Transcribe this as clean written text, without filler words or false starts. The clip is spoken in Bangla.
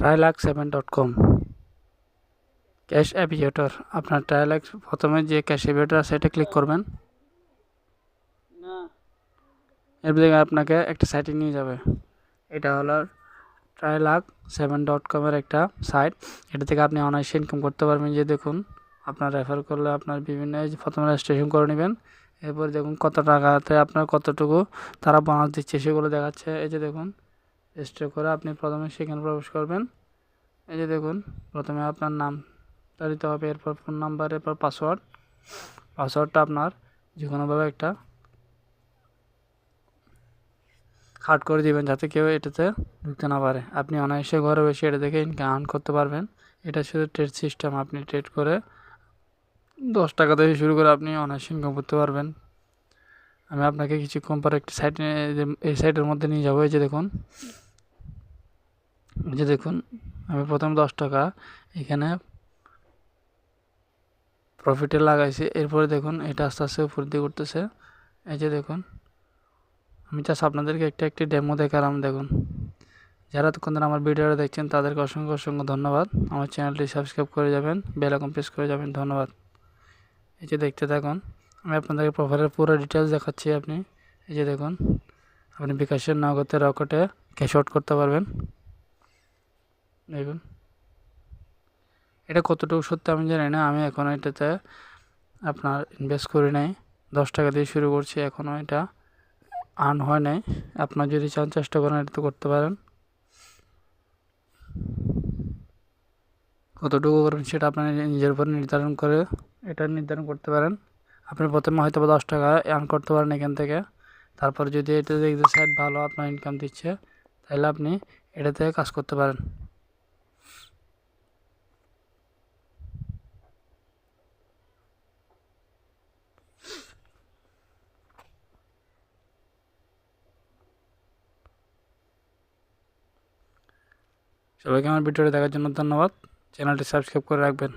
trylac7.com cash aviator. আপনার ট্রাইলাক প্রথমে যে ক্যাশ অ্যাভিয়েটর আছে এটা ক্লিক করবেন। এর থেকে আপনাকে একটা সাইটে নিয়ে যাবে। এটা হলো trylac7.com এর একটা সাইট। এটা থেকে আপনি অনায়াসে ইনকাম করতে পারবেন। যে দেখুন, আপনার রেফার করলে আপনার বিভিন্ন প্রথমে রেজিস্ট্রেশন করে নেবেন। এরপর দেখুন কত টাকাতে আপনার কতটুকু তারা বোনাস দিচ্ছে সেগুলো দেখাচ্ছে। এই যে দেখুন, রেজিস্টার করে আপনি প্রথমে সেখানে প্রবেশ করবেন। এই যে দেখুন, প্রথমে আপনার নামটা দিতে হবে, এরপর ফোন নাম্বার, এরপর পাসওয়ার্ডটা আপনার যে কোনোভাবে একটা হার্ড করে দিবেন যাতে কেউ এটাতে ঢুকতে না পারে। আপনি অনায়াসে ঘরে বসে এটা থেকে ইনকাম আর্ন করতে পারবেন। এটা শুধু ট্রেড সিস্টেম। আপনি ট্রেড করে 10 টাকা থেকে শুরু করে আপনি অনায়াসে ইনকাম করতে পারবেন। আমি আপনাকে কিছুক্ষণ পর একটি সাইট, এই সাইটের মধ্যে নিয়ে যাবো। এই যে দেখুন, আমি প্রথম 10 টাকা এখানে প্রফিটে লাগাইছি। এরপরে দেখুন এটা আস্তে আস্তে উপর দিয়ে করতেছে। এই যে দেখুন, আমি জাস্ট আপনাদেরকে একটি ডেমো দেখালাম। দেখুন, যারা এতক্ষণ ধরে আমার ভিডিওটা দেখছেন তাদেরকে অসংখ্য ধন্যবাদ। আমার চ্যানেলটি সাবস্ক্রাইব করে যাবেন, বেল আইকন প্রেস করে যাবেন। ধন্যবাদ। এই যে দেখতে থাকুন, আমি আপনাদেরকে প্রোফাইলের পুরো ডিটেলস দেখাচ্ছি। আপনি এই যে দেখুন, আপনি বিকাশের নগদে রকেটে ক্যাশ আউট করতে পারবেন। দেখুন, এটা কতটুকু সত্যি আমি জানি না। আমি এখন এটাতে আপনার ইনভেস্ট করি নাই। 10 টাকা দিয়ে শুরু করছি, এখনও এটা আর্ন হয় নাই। আপনার যদি চান চেষ্টা করেন এটা তো করতে পারেন। কতটুকু করবেন সেটা আপনার নিজের উপর নির্ধারণ করতে পারেন। আপনি প্রথমে হয়তো 10 টাকা আর্ন করতে পারেন এখান থেকে। তারপর যদি এটা দেখতে সাইড ভালো আপনার ইনকাম দিচ্ছে, তাহলে আপনি এটা থেকে কাজ করতে পারেন। সবাইকে আমার ভিডিওটি দেখার জন্য ধন্যবাদ। চ্যানেলটি সাবস্ক্রাইব করে রাখবেন।